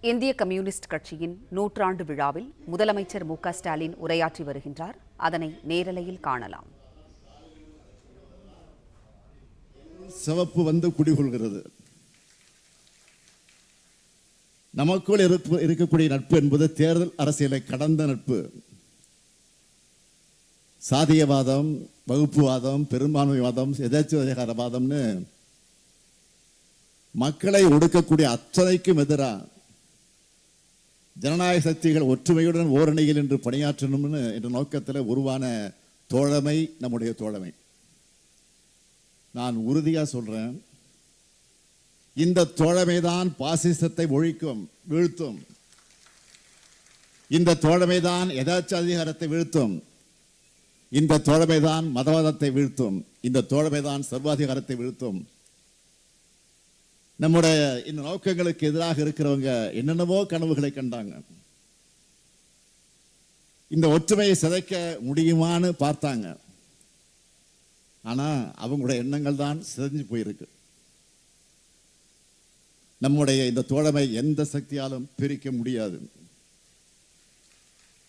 இந்திய கம்யூனிஸ்ட் கட்சியின் நூற்றாண்டு விழாவில் முதலமைச்சர் மு.க.ஸ்டாலின் உரையாற்றி வருகின்றார். அதனை நேரலையில் காணலாம். சிவப்பு வந்து குடிகொள்கிறது. நமக்குள் இருக்கக்கூடிய நட்பு என்பது தேர்தல் அரசியலை கடந்த நட்பு. சாதியவாதம், வகுப்புவாதம், பெரும்பான்மைவாதம், எதாச்சிவாதம்னு மக்களை ஒடுக்கக்கூடிய அத்தனைக்கும் எதிராக ஜனநாயக சக்திகள் ஒற்றுமையுடன் ஓரணியில் என்று பணியாற்றணும்னு என்ற நோக்கத்தில் உருவான தோழமை நம்முடைய தோழமை. நான் உறுதியாக சொல்றேன், இந்த தோழமைதான் பாசிசத்தை ஒழிக்கும், வீழ்த்தும். இந்த தோழமைதான் எதாச்சாதிகாரத்தை வீழ்த்தும். இந்த தோழமைதான் மதவாதத்தை வீழ்த்தும். இந்த தோழமைதான் சர்வாதிகாரத்தை வீழ்த்தும். நம்முடைய இந்த நோக்கங்களுக்கு எதிராக இருக்கிறவங்க என்னென்னவோ கனவுகளை கண்டாங்க. இந்த ஒற்றுமையை சிதைக்க முடியுமான்னு பார்த்தாங்க. ஆனா அவங்களுடைய எண்ணங்கள் தான் சிதைஞ்சு போயிருக்கு. நம்முடைய இந்த தோழமை எந்த சக்தியாலும் பிரிக்க முடியாது.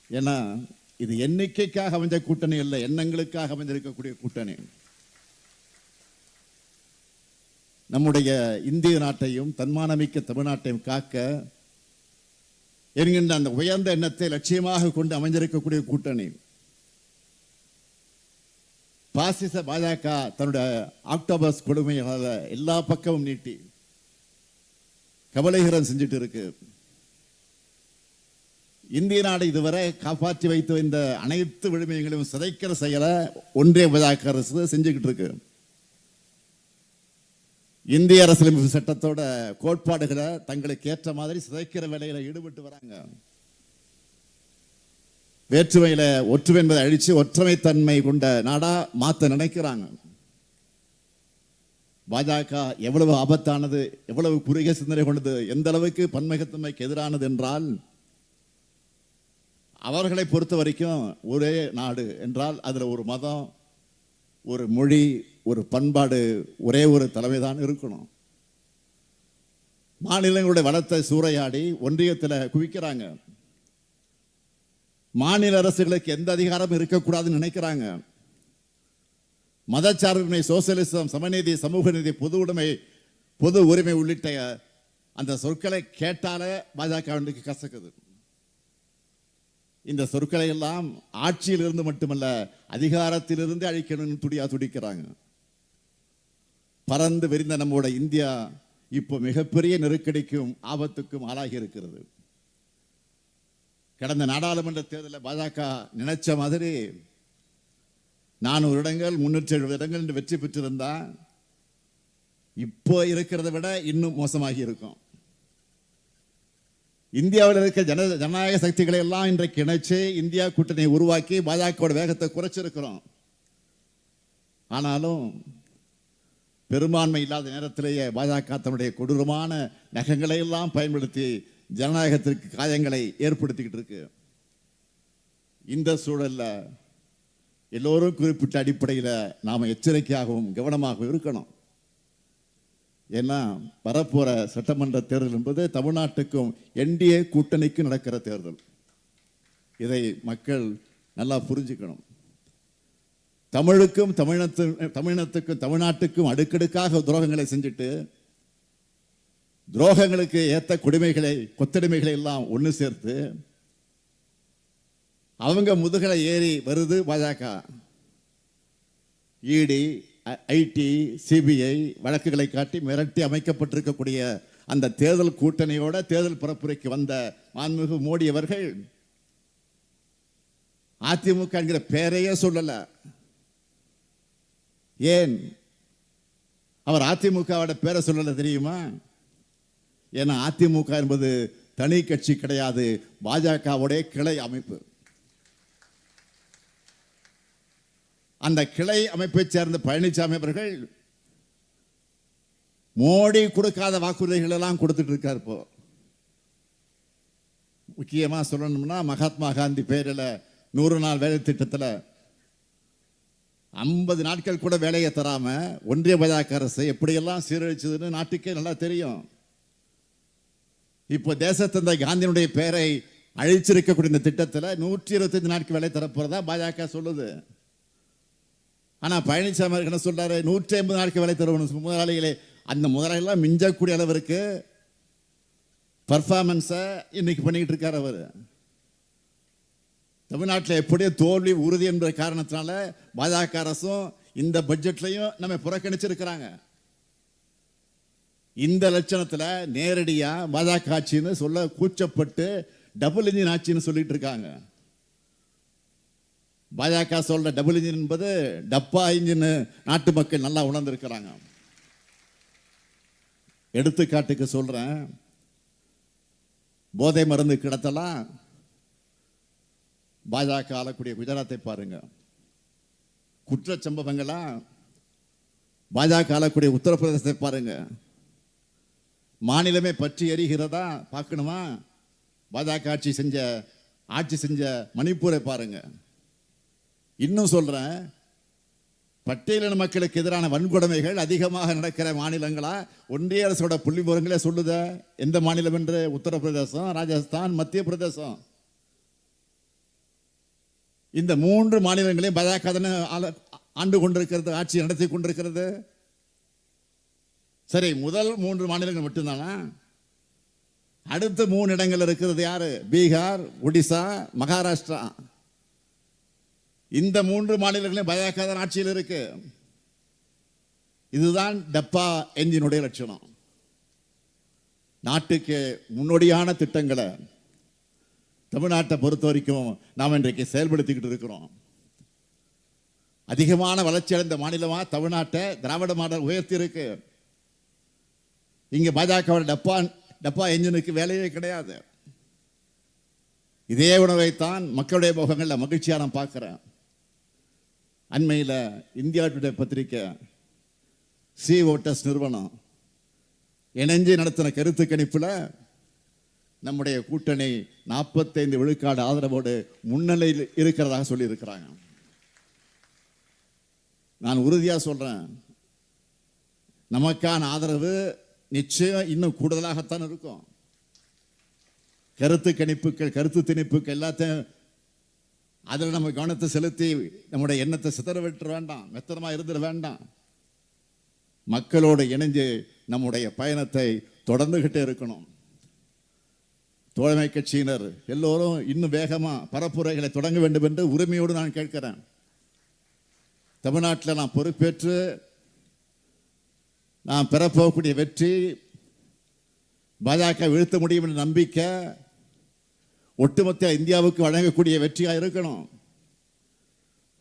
ஏன்னா இது எண்ணிக்கைக்காக அமைஞ்ச கூட்டணி இல்லை, எண்ணங்களுக்காக அமைந்திருக்கக்கூடிய கூட்டணி. நம்முடைய இந்திய நாட்டையும் தன்மானமிக்க தமிழ்நாட்டையும் காக்க என்கின்ற அந்த உயர்ந்த எண்ணத்தை லட்சியமாக கொண்டு அமைந்திருக்கக்கூடிய கூட்டணி. பாசிச பாஜக தன்னுடைய ஆக்டோபஸ் கொடுமையால எல்லா பக்கமும் நீட்டி கபலீகரம் செஞ்சுட்டு இருக்கு. இந்திய நாடு இதுவரை காப்பாற்றி வைத்து இந்த அனைத்து விழுமியங்களையும் சிதைக்கிற செயலை ஒன்றிய பாஜக அரசு செஞ்சுக்கிட்டு இருக்கு. இந்திய அரசியலமைப்பு சட்டத்தோட கோட்பாடுகளை தங்களுக்கு ஏற்ற மாதிரி சிதைக்கிற வேலையில ஈடுபட்டு வராங்க. வேற்றுமையில ஒற்றுமை என்பதை அழிச்சு ஒற்றுமை தன்மை கொண்ட நாடா மாத்த நினைக்கிறாங்க. பாஜக எவ்வளவு ஆபத்தானது, எவ்வளவு குறுகிய சிந்தனை கொண்டது, எந்த அளவுக்கு பன்முகத்தன்மைக்கு எதிரானது என்றால், அவர்களை பொறுத்த வரைக்கும் ஒரே நாடு என்றால் அதுல ஒரு மதம், ஒரு மொழி, ஒரு பண்பாடு, ஒரே ஒரு தலைமைதான் இருக்கணும். மாநிலங்களுடைய வளத்தை சூறையாடி ஒன்றியத்தில் குவிக்கிறாங்க. மாநில அரசுகளுக்கு எந்த அதிகாரம் இருக்கக்கூடாதுன்னு நினைக்கிறாங்க. மதச்சார்பின்மை, சோசியலிசம், சமநீதி, சமூக நீதி, பொது உடைமை, பொது உரிமை உள்ளிட்ட அந்த சொற்களை கேட்டாலே பாஜக கசக்குது. இந்த சொற்களை எல்லாம் ஆட்சியில் இருந்து மட்டுமல்ல அதிகாரத்திலிருந்து அழிக்கணும்னு துடிக்கிறாங்க. பறந்து விரிந்த நம்முடைய இந்தியா இப்போ மிகப்பெரிய நெருக்கடிக்கும் ஆபத்துக்கும் ஆளாகி இருக்கிறது. கடந்த நாடாளுமன்ற தேர்தலில் பாஜக நினைச்ச மாதிரி 400 இடங்கள் 370 இடங்கள் என்று வெற்றி பெற்றிருந்தா இப்போ இருக்கிறத விட இன்னும் மோசமாகி இருக்கும். இந்தியாவில் இருக்க ஜனநாயக சக்திகளை எல்லாம் இன்றைக்கு இணைச்சு இந்தியா கூட்டணியை உருவாக்கி பாஜகவோட வேகத்தை குறைச்சிருக்கிறோம். ஆனாலும் பெரும்பான்மை இல்லாத நேரத்திலேயே பாஜக தன்னுடைய கொடூரமான நகங்களை எல்லாம் பயன்படுத்தி ஜனநாயகத்திற்கு காயங்களை ஏற்படுத்திக்கிட்டு இருக்கு. இந்த சூழல்ல எல்லோரும் குறிப்பிட்ட அடிப்படையில் நாம எச்சரிக்கையாகவும் கவனமாகவும் இருக்கணும். ஏன்னா வரப்போற சட்டமன்ற தேர்தல் என்பது தமிழ்நாட்டுக்கும் என்டிஏ கூட்டணிக்கும் நடக்கிற தேர்தல். இதை மக்கள் நல்லா புரிஞ்சுக்கணும். தமிழுக்கும் தமிழினத்துக்கும் தமிழ்நாட்டுக்கும் அடுக்கடுக்காக துரோகங்களை செஞ்சுட்டு துரோகங்களுக்கு ஏற்ற குடிமைகளை, கொத்தடிமைகளை எல்லாம் ஒன்று சேர்த்து அவங்க முதுகலை ஏறி வருது பாஜக. இடி, ஐடி, சிபிஐ வழக்குகளை காட்டி மிரட்டி அமைக்கப்பட்டிருக்கக்கூடிய அந்த தேர்தல் கூட்டணியோட தேர்தல் பரப்புரைக்கு வந்த மாண்புமிகு மோடி அவர்கள் அதிமுக என்கிற பெயரையே சொல்லல. ஏன் அவர் அதிமுகவோட பேரை சொல்லல தெரியுமா? ஏன்னா அதிமுக என்பது தனி கட்சி கிடையாது, பாஜகவுடைய கிளை அமைப்பு. அந்த கிளை அமைப்பை சேர்ந்த பழனிசாமி அவர்கள் மோடி கொடுக்காத வாக்குறுதிகள் எல்லாம் கொடுத்துட்டு இருக்கார். இப்போ முக்கியமா சொல்லணும்னா மகாத்மா காந்தி பேரில் 100 நாள் வேலை திட்டத்தில் 50 நாட்கள் கூட வேலையை தராம ஒன்றிய பாஜக அரசு எப்படியெல்லாம் சீரழிச்சதுன்னு நாட்டுக்கே நல்லா தெரியும். இப்போ தேசத்தந்தை காந்தியினுடைய பெயரை அழிச்சிருக்கக்கூடிய இந்த திட்டத்தில் 125 நாட்கள் வேலை தரப்போறதா பாஜக சொல்லுது. ஆனா பழனிசாமி அவர்கள் என்ன சொல்றாரு, 150 நாட்கள் வேலை தருவோம் முதலாளிகளே. அந்த முதலாளிகளாம் மிஞ்சக்கூடிய அளவிற்கு பர்ஃபார்மன்ஸை இன்னைக்கு பண்ணிக்கிட்டு இருக்காரு அவர். தமிழ்நாட்டில் எப்படியோ தோல்வி உறுதி என்ற காரணத்தினால பாஜக அரசும் இந்த பட்ஜெட்லையும் நம்ம புறக்கணிச்சிருக்கிறாங்க. இந்த லட்சணத்தில் நேரடியா பாஜக ஆட்சின்னு சொல்ல கூச்சப்பட்டு டபுள் இன்ஜின் ஆட்சின்னு சொல்லிட்டு இருக்காங்க. பாஜக சொல்ற டபுள் இன்ஜின் என்பது டப்பா இன்ஜின் நாட்டு மக்கள் நல்லா உணர்ந்திருக்கிறாங்க. எடுத்துக்காட்டுக்கு சொல்றேன், போதை மருந்து கிடத்தலாம் பாஜக ஆளக்கூடிய குஜராத்தை பாருங்க. குற்ற சம்பவங்களா பாஜக ஆளக்கூடிய உத்தரப்பிரதேசத்தை பாருங்க. மாநிலமே பற்றி எரிகிறதா பார்க்கணுமா? பாஜக ஆட்சி செஞ்ச மணிப்பூரை பாருங்க. இன்னும் சொல்றேன், பட்டியலின மக்களுக்கு எதிரான வன்கொடுமைகள் அதிகமாக நடக்கிற மாநிலங்களா ஒன்றிய அரசோட புள்ளி விவரங்களே சொல்லுத. எந்த மாநிலம் என்று? உத்தரப்பிரதேசம், ராஜஸ்தான், மத்திய பிரதேசம். இந்த 3 மாநிலங்களையும் பாஜக ஆண்டு கொண்டிருக்கிறது, ஆட்சி நடத்தி கொண்டிருக்கிறது. சரி, முதல் 3 மாநிலங்கள் மட்டும்தானா? அடுத்த 3 இடங்கள் இருக்கிறது யாரு? பீகார், ஒடிசா, மகாராஷ்டிரா. இந்த 3 மாநிலங்களையும் பாஜக தான் ஆட்சியில் இருக்கு. இதுதான் டப்பா என்ஜினுடைய லட்சணம். நாட்டுக்கு முன்னோடியான திட்டங்களை தமிழ்நாட்டை பொறுத்த வரைக்கும் நாம் இன்றைக்கு செயல்படுத்திக்கிட்டு இருக்கிறோம். அதிகமான வளர்ச்சி அடைந்த மாநிலமா தமிழ்நாட்டை திராவிட மாடல் உயர்த்தி இருக்கு. இங்க பாஜக டப்பா என்ஜினுக்கு வேலையே கிடையாது. இதே உணவைத்தான் மக்களுடைய முகங்களில் மகிழ்ச்சியாக நான் பார்க்கிறேன். அண்மையில் இந்தியா டுடே பத்திரிக்கை, சி ஓட்டர்ஸ் நிறுவனம் இணைஞ்சு நடத்தின கருத்து கணிப்பில் நம்முடைய கூட்டணி 45 விழுக்காடு ஆதரவோடு முன்னிலையில் இருக்கிறதாக சொல்லியிருக்கிறாங்க. நான் உறுதியாக சொல்றேன், நமக்கான ஆதரவு நிச்சயம் இன்னும் கூடுதலாகத்தான் இருக்கும். கருத்து கணிப்புகள், கருத்து திணிப்புகள் எல்லாத்தையும் அதில் நம்ம கவனத்தை செலுத்தி நம்முடைய எண்ணத்தை சிதற விட்டுற வேண்டாம், மெத்தனமாக இருந்துட வேண்டாம். மக்களோடு இணைஞ்சு நம்முடைய பயணத்தை தொடர்ந்துகிட்டே இருக்கணும். தோழமை கட்சியினர் எல்லோரும் இன்னும் வேகமா பரப்புரைகளை தொடங்க வேண்டும் என்று உரிமையோடு நான் கேட்கிறேன். தமிழ்நாட்டில் நான் பொறுப்பேற்று நான் பெறப்போகக்கூடிய வெற்றி பாஜக வீழ்த்த முடியும் என்ற நம்பிக்கை ஒட்டுமொத்த இந்தியாவுக்கு வழங்கக்கூடிய வெற்றியாக இருக்கணும்.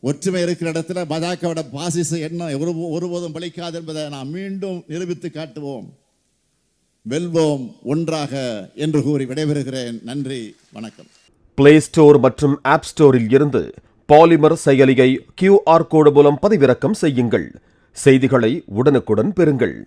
ஒற்றுமை இருக்கிற இடத்துல பாஜகவோட பாசிச எண்ணம் ஒருபோதும் பலிக்காது என்பதை நாம் மீண்டும் நிரூபித்து காட்டுவோம். வெல்வோம் ஒன்றாக என்று கூறி விடைபெறுகிறேன். நன்றி, வணக்கம். பிளே ஸ்டோர் மற்றும் ஆப் ஸ்டோரில் இருந்து பாலிமர் செயலியை QR கோடு மூலம் பதிவிறக்கம் செய்யுங்கள். செய்திகளை உடனுக்குடன் பெறுங்கள்.